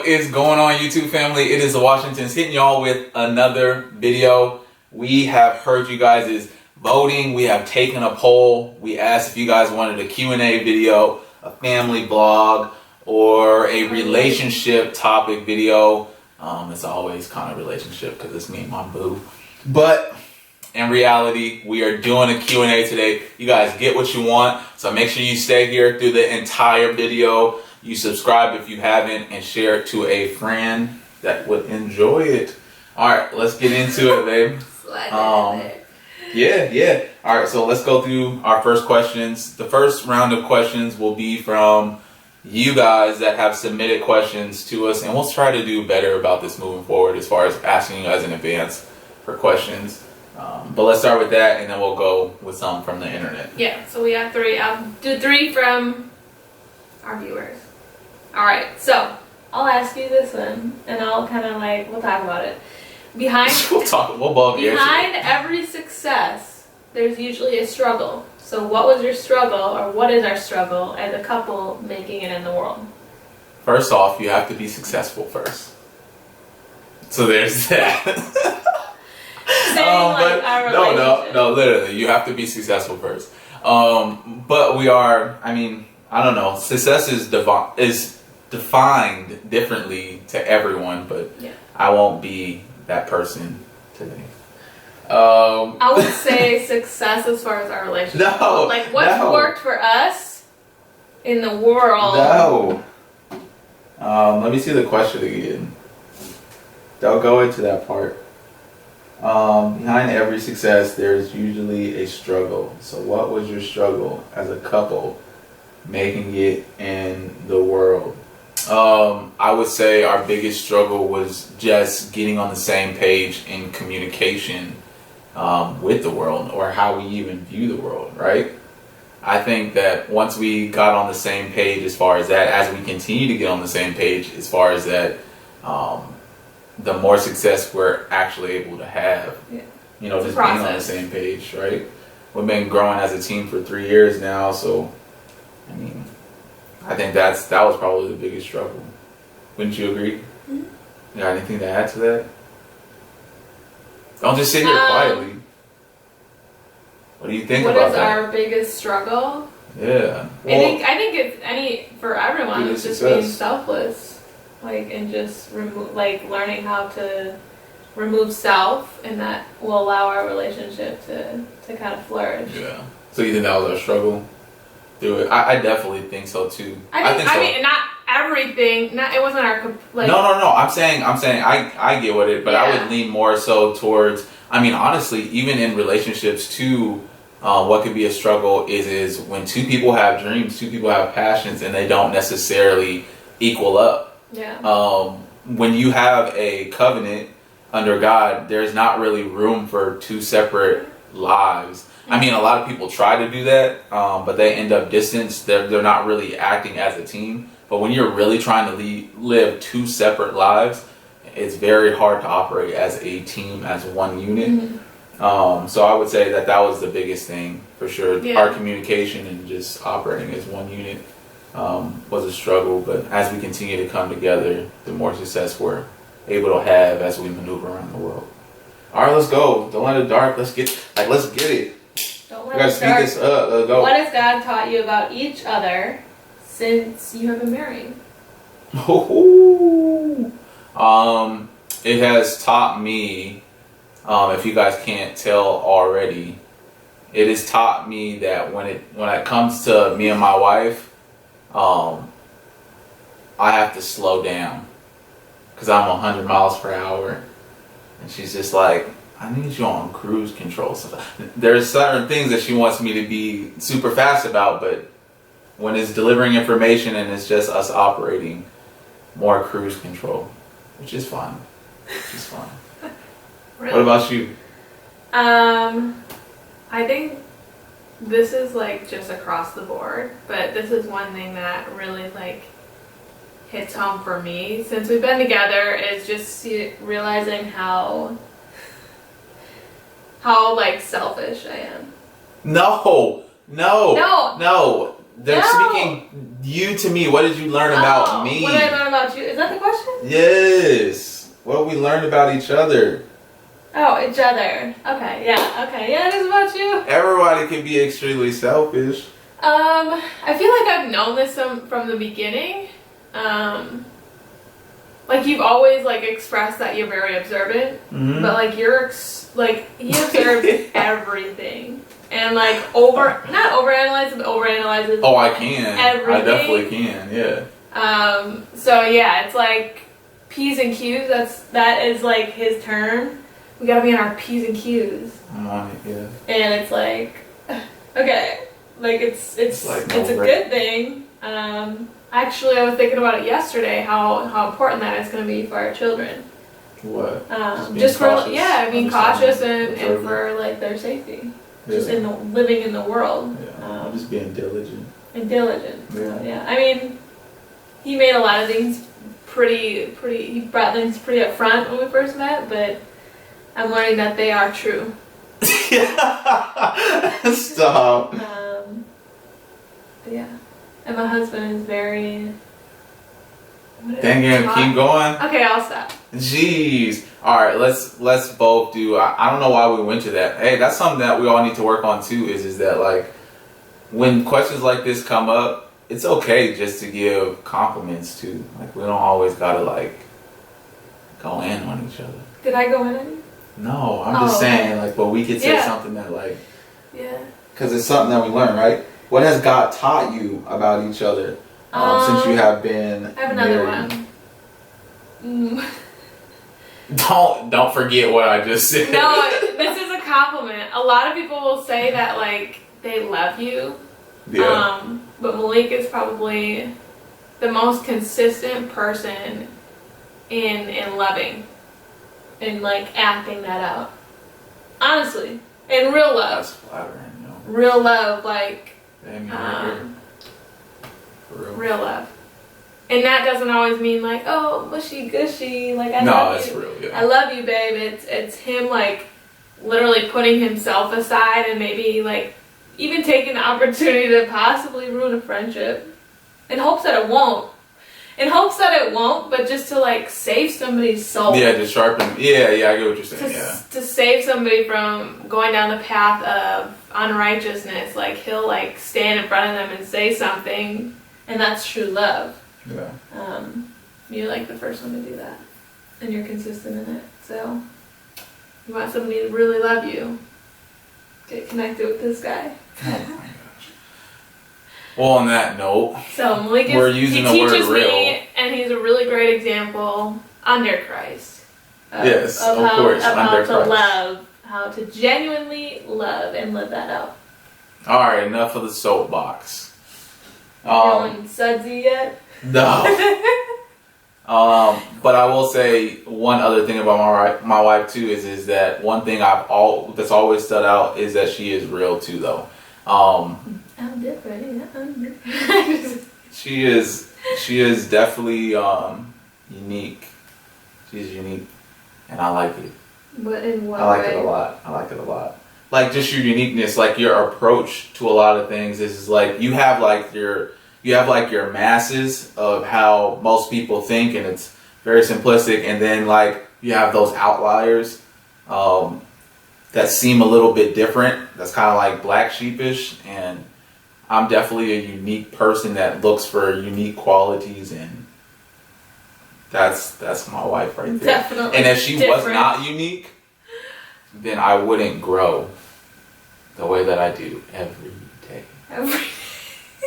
What is going on, YouTube family? It is the Washingtons hitting y'all with another video. We have heard you guys' voting. We have taken a poll. We asked if you guys wanted a Q&A video, a family blog, or a relationship topic video. It's always kind of relationship because it's me and my boo. But in reality, we are doing a Q&A today. You guys get what you want, so make sure you stay here through the entire video. You subscribe if you haven't, and share it to a friend that would enjoy it. All right, let's get into it, babe. Yeah. All right, so let's go through our first questions. The first round of questions will be from you guys that have submitted questions to us, and we'll try to do better about this moving forward as far as asking you guys in advance for questions. But let's start with that, and then we'll go with some from the internet. Yeah, so we have three. I'll do three from our viewers. All right, so I'll ask you this one, and I'll kind of we'll talk about it. Behind every success, there's usually a struggle. So what was your struggle, or what is our struggle as a couple making it in the world? First off, you have to be successful first. So there's that. Our relationship. No, literally, you have to be successful first. But we are, I don't know, success is defined differently to everyone, but yeah. I won't be that person today. I would say success as far as our relationship. What's worked for us in the world. Let me see the question again. Don't go into that part. Behind every success, there's usually a struggle. So what was your struggle as a couple making it in the world? I would say our biggest struggle was just getting on the same page in communication with the world, or how we even view the world, right? I think that once we got on the same page as far as that, as we continue to get on the same page as far as that, the more success we're actually able to have. Yeah. Just being on the same page, right? We've been growing as a team for 3 years now, so I think that was probably the biggest struggle. Wouldn't you agree? Mm-hmm. You got anything to add to that? Don't just sit here quietly. What do you think about that? What is our biggest struggle? Yeah. Well, I think it's for everyone. It's just being selfless, and just learning how to remove self, and that will allow our relationship to kind of flourish. Yeah. So you think that was our struggle? Do it. I definitely think so too. I think so. Not everything. It wasn't our No. I'm saying I get with it, but yeah. I would lean more so towards. Honestly, even in relationships too, what could be a struggle is when two people have dreams, two people have passions, and they don't necessarily equal up. Yeah. When you have a covenant under God, there's not really room for two separate lives. A lot of people try to do that, but they end up distanced. They're not really acting as a team. But when you're really trying to live two separate lives, it's very hard to operate as a team, as one unit. Mm-hmm. So I would say that was the biggest thing for sure. Yeah. Our communication and just operating as one unit was a struggle. But as we continue to come together, the more success we're able to have as we maneuver around the world. All right, let's go. Don't let it dark. Let's get it. Don't let it dark. This up. Let's go. What has God taught you about each other since you have been married? It has taught me, if you guys can't tell already, it has taught me that when it comes to me and my wife, I have to slow down because I'm 100 miles per hour, and she's just like, I need you on cruise control. So there's certain things that she wants me to be super fast about, but when it's delivering information and it's just us operating, more cruise control, which is fun. Really? What about you? I think this is just across the board, but this is one thing that really hits home for me since we've been together, is just realizing how selfish I am. No. Speaking you to me, what did you learn about me? What did I learn about you? Is that the question? Yes. What did we learn about each other? Oh, each other. Okay, yeah, it is about you. Everybody can be extremely selfish. I feel like I've known this from the beginning. Like you've always like expressed that you're very observant, but like he observes everything and like not overanalyzes, but overanalyzes. Oh, I can. Everything. I definitely can. Yeah. So yeah, it's like P's and Q's. That is like his term. We gotta be on our P's and Q's. I'm on it. Yeah. And it's like, okay, like it's like a good thing. Actually, I was thinking about it yesterday, how important that is going to be for our children. What? Just for being cautious and for like their safety, just living in the world. Yeah. Just being diligent. And diligent. Yeah. So, yeah. I mean, he made a lot of things pretty. He brought things pretty up front when we first met, but I'm learning that they are true. Stop. But yeah. And my husband is very... Dang it, keep going. Okay, I'll stop. Jeez. Alright, let's both do... I don't know why we went to that. Hey, that's something that we all need to work on too, is that like, when questions like this come up, it's okay just to give compliments too. Like, we don't always gotta like, go in on each other. Did I go in on you? No, I'm just saying, like, but we could say something that like... Yeah. Because it's something that we learn, right? What has God taught you about each other since you have been I have another one. Don't forget what I just said. No, this is a compliment. A lot of people will say that like they love you. Yeah. But Maleaque is probably the most consistent person in loving and like acting that out. Honestly, in real love. That's flattering, you know. Real love, like. Real love, and that doesn't always mean like, oh, mushy gushy, like I love you. Real, yeah. I love you, babe. It's him like literally putting himself aside and maybe like even taking the opportunity to possibly ruin a friendship in hopes that it won't. But just to like save somebody's soul. Yeah, to sharpen. Yeah, I get what you're saying. To save somebody from going down the path of unrighteousness, like he'll like stand in front of them and say something, and that's true love. Yeah. You're like the first one to do that, and you're consistent in it. So, you want somebody to really love you, get connected with this guy. Oh my gosh. Well, on that note, so Maleaque he teaches me, and he's a really great example under Christ. Of course, how to love, how to genuinely love and live that out. All right, enough of the soapbox. Feeling sudsy yet? No. But I will say one other thing about my wife too is that one thing that's always stood out is that she is real too, though. I'm different. Yeah, I'm different. She is definitely unique. She's unique, and I like it. But in what I like way? it a lot. Like just your uniqueness, like your approach to a lot of things is like you have your masses of how most people think, and it's very simplistic, and then like you have those outliers that seem a little bit different. That's kind of like black sheepish, and I'm definitely a unique person that looks for unique qualities, and that's my wife right there. Definitely. And if she was not unique, then I wouldn't grow the way that I do every day.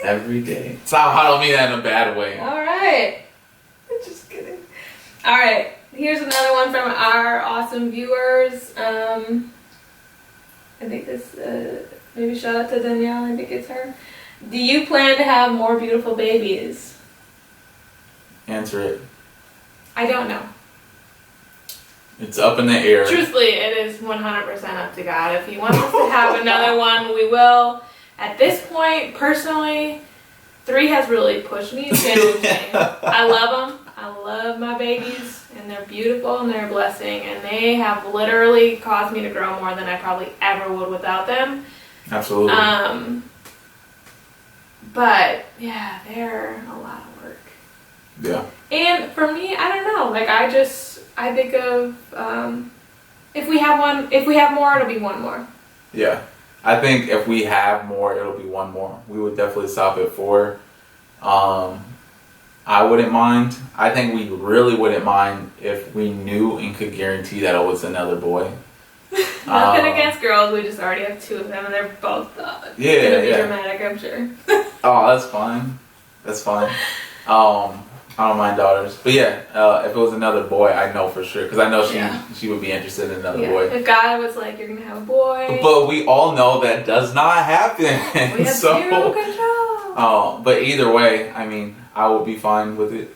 Every day. So I don't mean that in a bad way. All right. Just kidding. All right. Here's another one from our awesome viewers. I think this, maybe shout out to Danielle. I think it's her. Do you plan to have more beautiful babies? Answer it. I don't know. It's up in the air. Truthfully, it is 100% up to God. If He wants us to have another one, we will. At this point, personally, 3 has really pushed me and challenged me. I love them. I love my babies, and they're beautiful and they're a blessing, and they have literally caused me to grow more than I probably ever would without them. Absolutely. But yeah, they're a lot of work. Yeah. And for me, I don't know. Like I think of if we have more, it'll be one more. Yeah. I think if we have more, it'll be one more. We would definitely stop at 4. I wouldn't mind. I think we really wouldn't mind if we knew and could guarantee that it was another boy. Nothing against girls. We just already have 2 of them, and they're both gonna be dramatic, I'm sure. Oh, that's fine. That's fine. I don't mind daughters, but yeah, if it was another boy, I know for sure because I know she would be interested in another boy. If God was like, "You're gonna have a boy," but we all know that does not happen. We have zero control. But either way, I mean, I would be fine with it.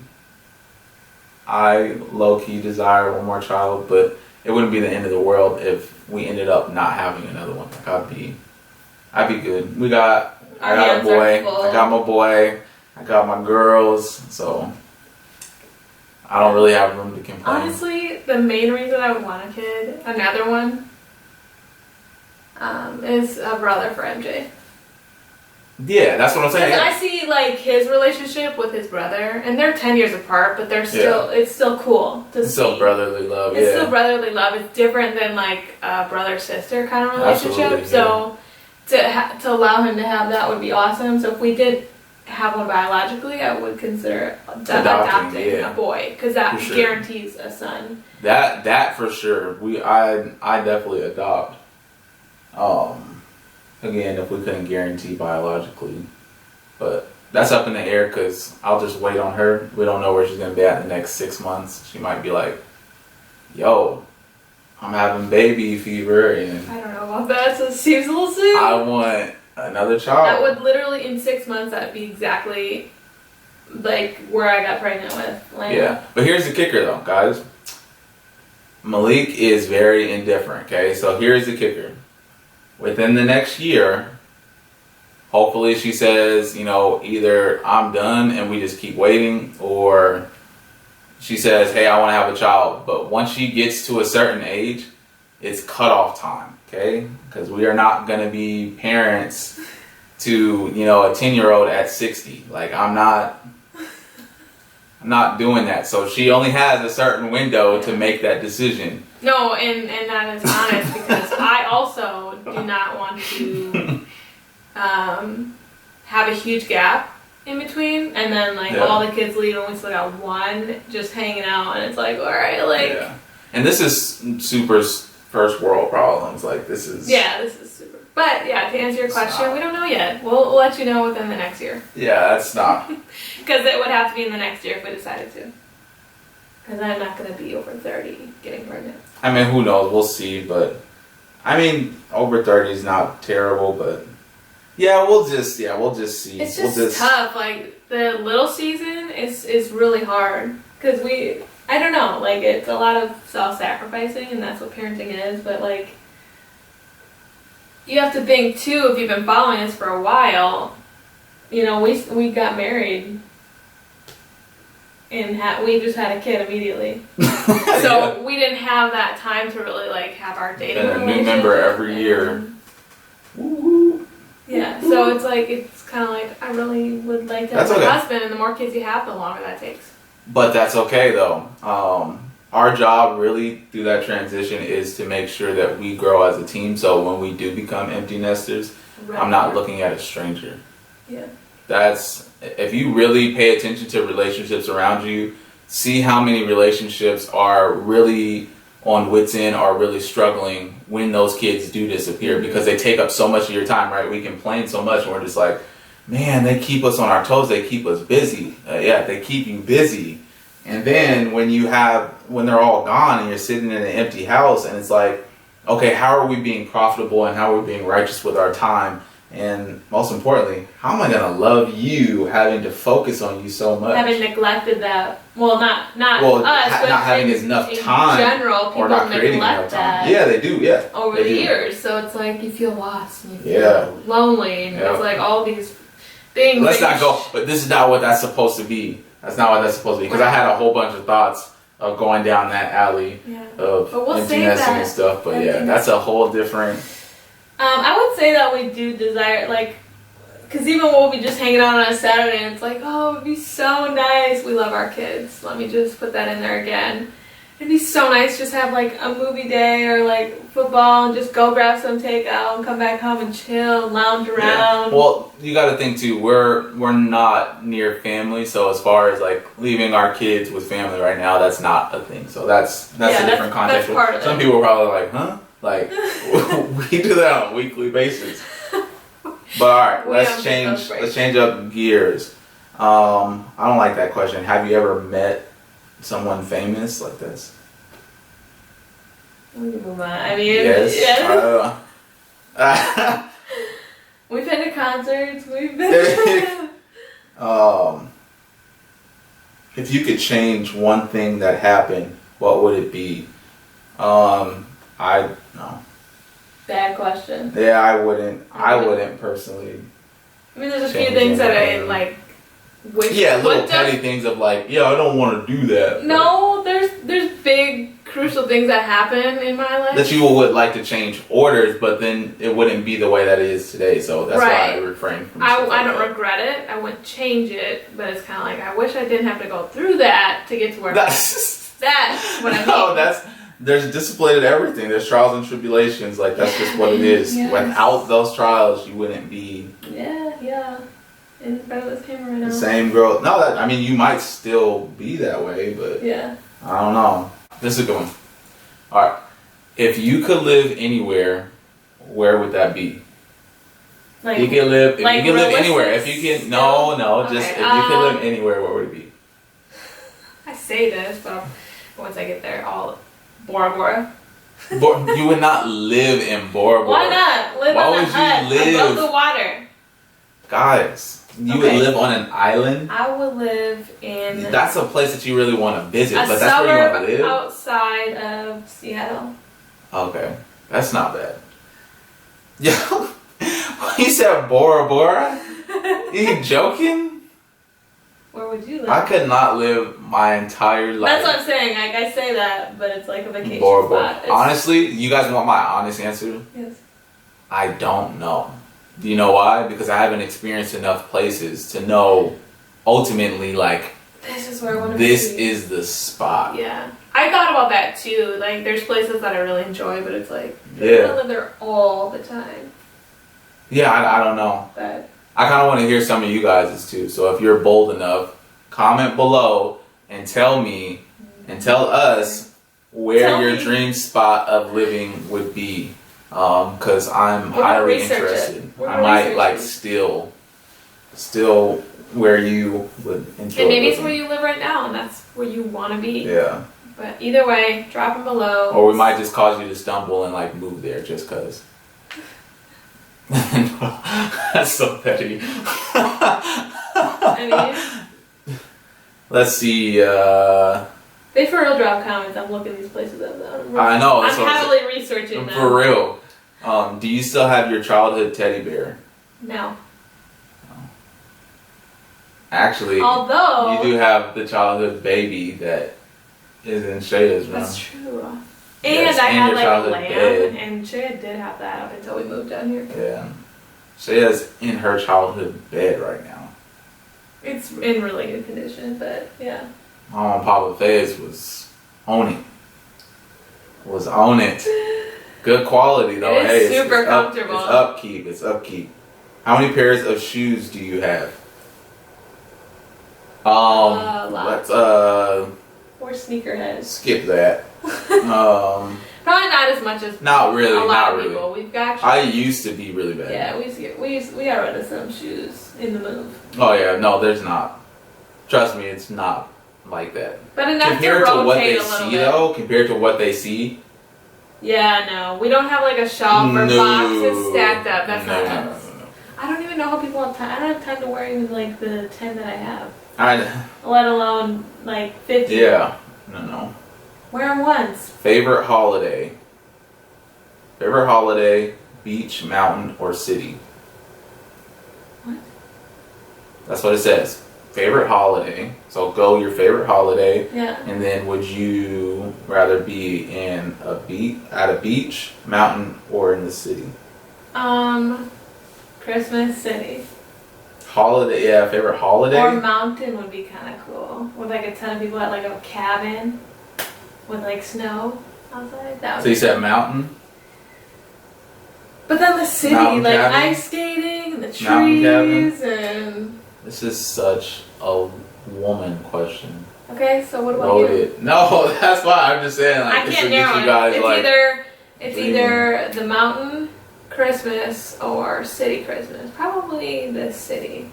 I low-key desire one more child, but it wouldn't be the end of the world if we ended up not having another one. Like I'd be good. I got a boy. I got my boy. I got my girls. So I don't really have room to complain. Honestly, the main reason I would want a kid, another one, is a brother for MJ. Yeah, that's what I'm saying. I see like his relationship with his brother, and they're 10 years apart, but they're still it's still cool to see. It's still brotherly love. It's still brotherly love. It's different than like a brother-sister kind of relationship. So to allow him to have that would be awesome. So if we did have one biologically, I would consider adopting a boy because that guarantees a son. That for sure. I definitely adopt. Again, if we couldn't guarantee biologically, but that's up in the air because I'll just wait on her. We don't know where she's gonna be at in the next 6 months. She might be like, "Yo, I'm having baby fever," and I don't know about that. So it seems a little soon. I want another child. That would literally in 6 months. That'd be exactly like where I got pregnant with. Like, yeah, but here's the kicker, though, guys. Maleaque is very indifferent. Okay, so here's the kicker. Within the next year, hopefully she says, either I'm done and we just keep waiting, or she says, hey, I want to have a child. But once she gets to a certain age, it's cutoff time, okay? Because we are not going to be parents to, a 10-year-old at 60. Like, I'm not doing that. So she only has a certain window to make that decision. No, and that is honest because I also do not want to have a huge gap in between, and then all the kids leave and we still got one just hanging out, and it's like, all right, Yeah. And this is super first world problems. This is super. But to answer your question, we don't know yet. We'll let you know within the next year. Yeah, that's not. Because it would have to be in the next year if we decided to. Because I'm not going to be over 30 getting pregnant. I mean, who knows? We'll see. But, over 30 is not terrible. But, we'll just see. It's just tough. The little season is really hard. Because I don't know. It's a lot of self-sacrificing. And that's what parenting is. But, you have to think, too, if you've been following us for a while, we got married. And we just had a kid immediately. So we didn't have that time to really have our dating relationship. And a new member every year. Woo-hoo. Yeah, so it's kind of I really would like to have a husband, and the more kids you have, the longer that takes. But that's okay, though. Our job really through that transition is to make sure that we grow as a team. So when we do become empty nesters, I'm not looking at a stranger. Yeah. If you really pay attention to relationships around you, see how many relationships are really on wit's end, are really struggling when those kids do disappear, because they take up so much of your time, right? We complain so much and we're just like, man, they keep us on our toes, they keep us busy. They keep you busy. And then when they're all gone and you're sitting in an empty house and it's like, okay, how are we being profitable and how are we being righteous with our time? And most importantly, how am I going to love you having to focus on you so much? Having neglected that. Well, not us, but not having enough time. In general, people neglect that. Yeah, they do, over the years. So it's you feel lost and you feel lonely. And it's all these things. Let's not go, but this is not what that's supposed to be. That's not what that's supposed to be. Because I had a whole bunch of thoughts of going down that alley of empty nesting and stuff. But that's a whole different... I would say that we do desire, Because even we'll be just hanging out on a Saturday and it's like, oh, it'd be so nice. We love our kids. Let me just put that in there again. It'd be so nice just have like a movie day or like football and just go grab some takeout and come back home and chill, lounge around. Yeah. Well, you got to think too, we're not near family, so as far as like leaving our kids with family right now, that's not a thing. So that's a different context. That's part of Some people are probably like, huh? Like, we do that on a weekly basis. But alright, let's change up gears. I don't like that question. Have you ever met someone famous like this? We can move on. I mean, yes. We've been to concerts. We've been. If you could change one thing that happened, what would it be? I no. Bad question. Yeah, I wouldn't. I wouldn't personally. I mean, there's a few things that I like. Wish. Yeah, little petty things of like, yeah, I don't want to do that. No, there's big crucial things that happen in my life that you would like to change orders, but then it wouldn't be the way that it is today. So that's why I refrain from. I don't regret it. I wouldn't change it, but it's kind of like I wish I didn't have to go through that to get to where. That's what I mean. No, there's discipline in everything. There's trials and tribulations. Like that's just what it is. Yes. Without those trials, you wouldn't be. Yeah. In front of this camera right now. The same girl. No, I mean you might still be that way, but I don't know. This is a good one. All right, if you could live anywhere, where would that be? Like, you can live. If you can live anywhere. If you can, just if you could live anywhere, where would it be? I say this, but once I get there, Bora Bora. You would not live in Bora Bora. Why not? Why would you live above the water? Guys. You would live on an island? I would live in... That's a place that you really want to visit, but that's where you want to live? Outside of Seattle. Okay. That's not bad. Yeah. You said Bora Bora? You joking? Where would you live? I could not live my entire life. That's what I'm saying. Like, I say that, but it's like a vacation Bora Bora. spot. Honestly, you guys want my honest answer? Yes. I don't know. Do you know why? Because I haven't experienced enough places to know ultimately, like, this is where I want to be. This is the spot. Yeah. I thought about that too. Like, there's places that I really enjoy, but it's like, I don't live there all the time. Yeah, I don't know. But I kind of want to hear some of you guys' too. So if you're bold enough, comment below and tell me and tell us where your dream spot of living would be. Because I'm highly interested. I might like still where you would enjoy. And maybe it's where you live right now, and that's where you want to be. Yeah. But either way, drop them below. Or we might just cause you to stumble and like move there just because. That's so petty. I mean, let's see. They for real drop comments. I'm looking these places up though. I know. I'm heavily researching them. For real. Do you still have your childhood teddy bear? No. Actually, although you do have the childhood baby that is in Shaya's room. That's true. And I had like a lamb, and Shaya did have that up until we moved down here. Yeah. Shaya's in her childhood bed right now. It's in really good condition, but yeah. Mama and Papa Fez was on it. Good quality though. It's super comfortable. It's upkeep. How many pairs of shoes do you have? Lots. Let's Or sneakerheads. Skip that. Probably not as much as not really. a lot not of really. people. We've got. I used to be really bad. Yeah, we got rid of some shoes in the move. Oh yeah, no, there's not. Trust me, it's not like that. But enough compared to what they a little see, bit. though, compared to what they see. Yeah, no, we don't have like a shelf or boxes stacked up. That's not us. No. I don't even know how people have time. I don't have time to wear even like the 10 that I have. Let alone like 50. Yeah, no. Wear them once. Favorite holiday, beach, mountain, or city? What? That's what it says. Favorite holiday. So go your favorite holiday. Yeah. And then would you rather be in at a beach, mountain, or in the city? Christmas city. Holiday, yeah, favorite holiday? Or mountain would be kind of cool. With like a ton of people at like a cabin with like snow outside. That would So you said mountain? But then the city, Mountain like cabin? ice skating and the Mountain cabin? trees and... This is such a woman question. Okay, so what about you? No, that's why I'm just saying, like, I can't narrow you guys, it. like, It's either the mountain Christmas or city Christmas. Probably the city.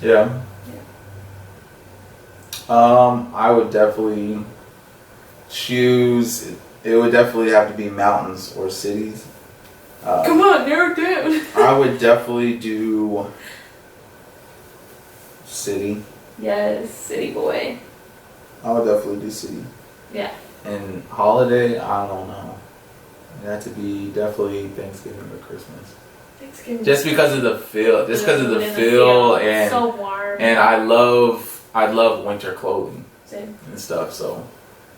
Yeah. I would definitely choose. It would definitely have to be mountains or cities. Come on, narrow it down. I would definitely do city. Yes, city boy. I would definitely do city. Yeah. And holiday, I don't know. It had to be definitely Thanksgiving or Christmas. Thanksgiving. Just because of the feel. Just because of the feel and so warm. And I love winter clothing. Same. And stuff. So.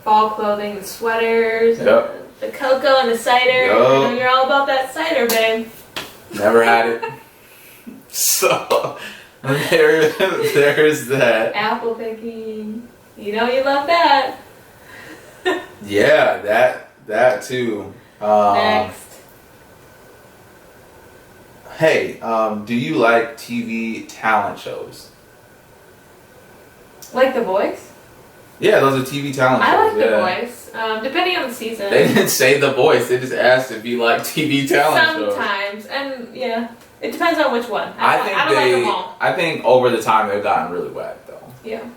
Fall clothing, the sweaters. Yep. The cocoa and the cider. Yep. You know, you're all about that cider, babe. Never had it. So there's that. Apple picking. You know you love that. Yeah, that too. Next. Hey, do you like TV talent shows? Like The Voice? Yeah, those are TV talent shows. I like The Voice. Depending on the season. They didn't say The Voice. They just asked if you like TV talent shows. Sometimes, and yeah, it depends on which one. I don't like them all. I think over the time they've gotten really whack though. Yeah,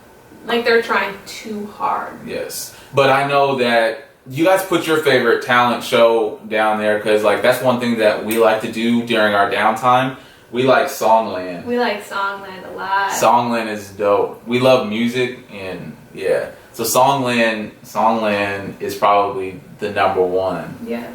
like they're trying too hard. Yes, but I know that you guys put your favorite talent show down there because like that's one thing that we like to do during our downtime. We like Songland. We like Songland a lot. Songland is dope. We love music and yeah. So Songland is probably the number one. Yeah.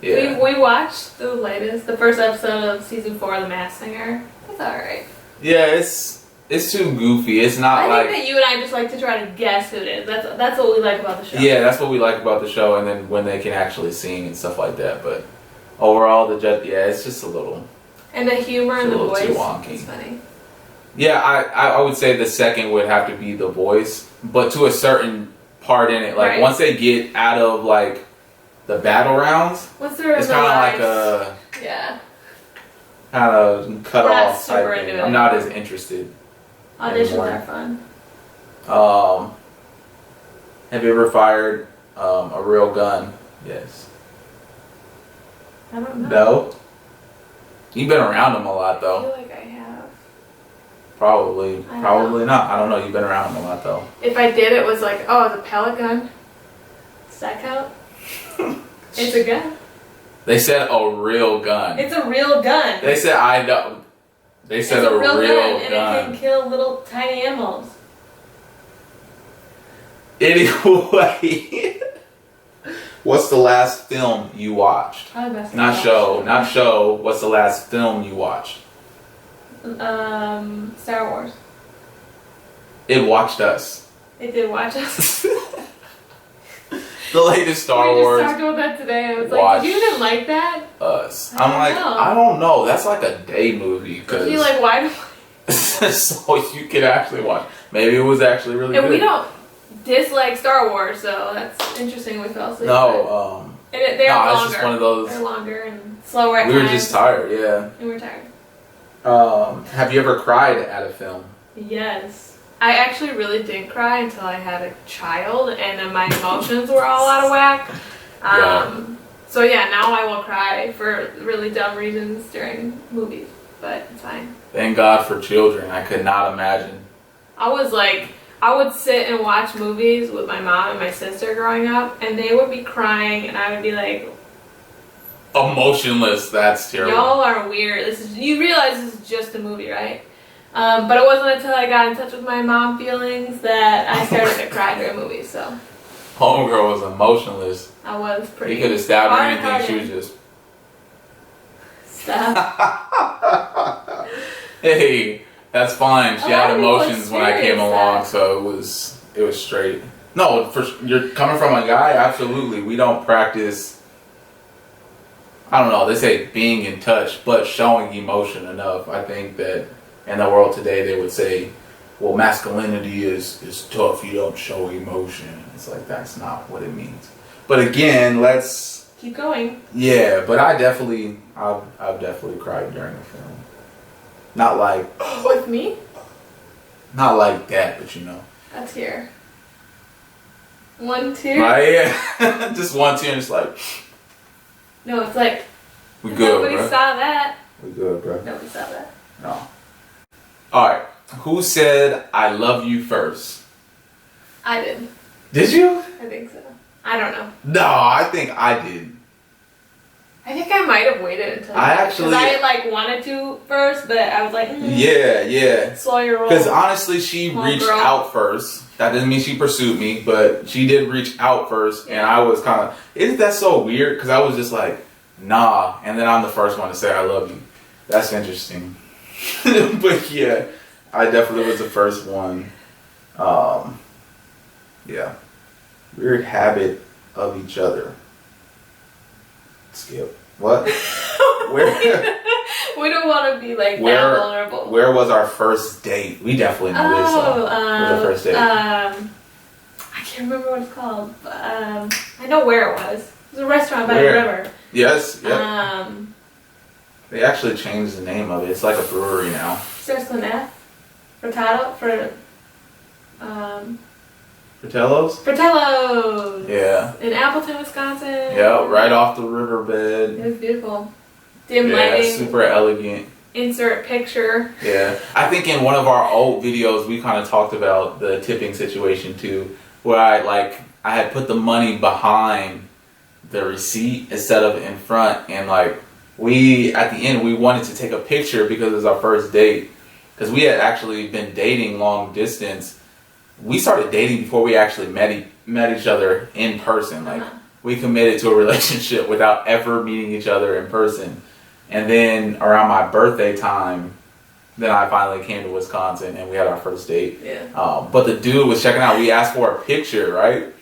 Yeah. We watched the first episode of season 4 of The Masked Singer. It's alright. Yeah, it's too goofy. It's not I think that you and I just like to try to guess who it is. That's what we like about the show. Yeah, that's what we like about the show, and then when they can actually sing and stuff like that. But overall, it's just a little. And the humor and the voice too wonky. is funny. Yeah, I would say the second would have to be The Voice, but to a certain part in it, like right. Once they get out of like the battle rounds, it's kind of like a kind of cut off type thing. I'm not as interested. Auditions anymore. are fun. Have you ever fired a real gun? Yes. I don't know. No. You've been around them a lot I though. feel like I have. Probably not. I don't know. You've been around them a lot though. If I did, it was like, oh, it's a pellet gun. Does that count? It's a gun. They said a real gun. It's a real gun. They said I know. They said it's a real gun. And it can kill little tiny animals. Anyway, what's the last film you watched? Not show. What's the last film you watched? Star Wars. It watched us. It did watch us. The latest Star Wars. We just talked about that today. I was like, did you even like that? Us. I don't know. That's like a day movie. I feel like, why do so you could actually watch. Maybe it was actually really good. And we don't dislike Star Wars, so that's interesting. We fell asleep. No, they're longer. It's just one of those. They're longer and slower at times. We were just tired, yeah. And we were tired. Have you ever cried at a film? Yes. I actually really didn't cry until I had a child, and then my emotions were all out of whack. So yeah, now I will cry for really dumb reasons during movies, but it's fine. Thank God for children. I could not imagine. I would sit and watch movies with my mom and my sister growing up, and they would be crying, and I would be like, emotionless. That's terrible. Y'all are weird. You realize this is just a movie, right? But it wasn't until I got in touch with my mom feelings that I started to cry during movies. So, homegirl was emotionless. I was pretty. You could have stabbed her anything. She was just. Stop. Hey, that's fine. She had emotions when I came along, so it was straight. No, you're coming from a guy. Absolutely, we don't practice I don't know, they say being in touch, but showing emotion enough. I think that in the world today, they would say, well, masculinity is tough. You don't show emotion. It's like, that's not what it means. But again, let's keep going. Yeah, but I've definitely cried during the film. Not like with me. Not like that, but you know. A tear. One tear. Yeah, just one tear, and it's like. No, it's like. We good, nobody bro. saw that. We good, bro. Nobody saw that. No. All right. Who said "I love you" first? I did. Did you? I think so. I don't know. No, I think I did. I think I might have waited until because I like wanted to first, but I was like, yeah. Slow your roll. Because honestly, she reached out first. That doesn't mean she pursued me, but she did reach out first, and I was kind of. Isn't that so weird? Because I was just like, nah, and then I'm the first one to say I love you. That's interesting. But yeah, I definitely was the first one. Yeah. Weird habit of each other. Skip. What? Where? We don't want to be like that vulnerable. Where was our first date? We definitely know this one. Where was our first date? I can't remember what it's called. I know where it was. It was a restaurant by the river. Yes. Yep. They actually changed the name of it. It's like a brewery now. Starts with an F. Fratello's? Fratello's! Yeah. In Appleton, Wisconsin. Yeah, right off the riverbed. It was beautiful. Dim lighting. Super elegant. Insert picture. Yeah. I think in one of our old videos, we kind of talked about the tipping situation too, where I had put the money behind the receipt instead of in front, and like at the end we wanted to take a picture because it was our first date, because we had actually been dating long distance. We started dating before we actually met each other in person. Like we committed to a relationship without ever meeting each other in person. And then around my birthday time, then I finally came to Wisconsin and we had our first date. Yeah. But the dude was checking out. We asked for a picture, right?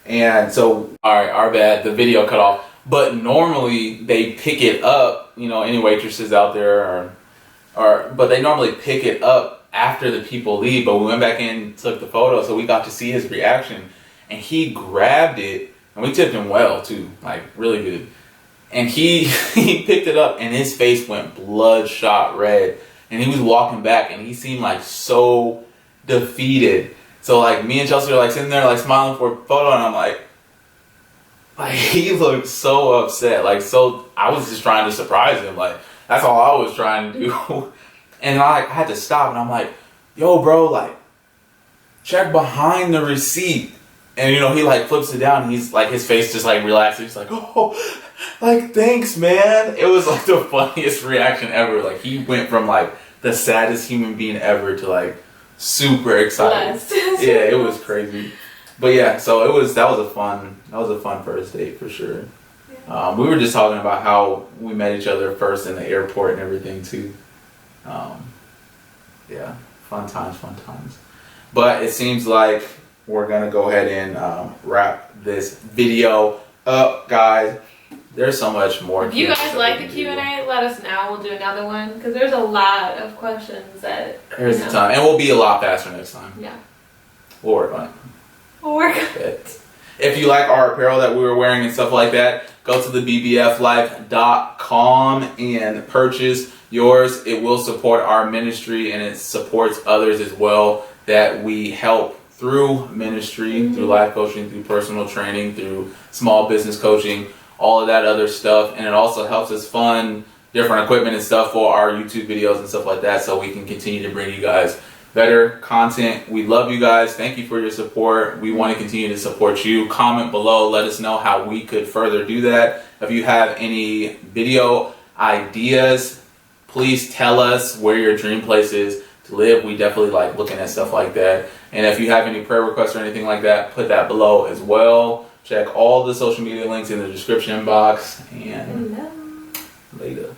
And so, all right, our bad. The video cut off. But normally they pick it up. You know, any waitresses out there but they normally pick it up after the people leave. But we went back in and took the photo, so we got to see his reaction. And he grabbed it, and we tipped him well too, like really good. And he picked it up, and his face went bloodshot red. And he was walking back, and he seemed like so defeated. So like me and Chelsey were like sitting there like smiling for a photo, and I'm like he looked so upset. Like, so I was just trying to surprise him. Like, that's all I was trying to do. And I had to stop, and I'm like, yo, bro, like, check behind the receipt. And, you know, he, like, flips it down, and he's, like, his face just, like, relaxes. He's like, oh, like, thanks, man. It was, like, the funniest reaction ever. Like, he went from, like, the saddest human being ever to, like, super excited. Yeah, it was crazy. But, yeah, so that was a fun first date, for sure. Yeah. We were just talking about how we met each other first in the airport and everything, too. Yeah, fun times. But it seems like we're gonna go ahead and wrap this video up, guys. There's so much more. If you guys like the Q&A, let us know. We'll do another one, because there's a lot of questions that. There's a ton, and we'll be a lot faster next time. Yeah. We'll work on it. We'll work on it. If you like our apparel that we were wearing and stuff like that, go to the bbflife.com and purchase yours. It will support our ministry, and it supports others as well that we help through ministry, through life coaching, through personal training, through small business coaching, all of that other stuff. And it also helps us fund different equipment and stuff for our YouTube videos and stuff like that, so we can continue to bring you guys better content. We love you guys. Thank you for your support. We want to continue to support you. Comment below. Let us know how we could further do that. If you have any video ideas, please tell us where your dream place is to live. We definitely like looking at stuff like that. And if you have any prayer requests or anything like that, put that below as well. Check all the social media links in the description box. And later.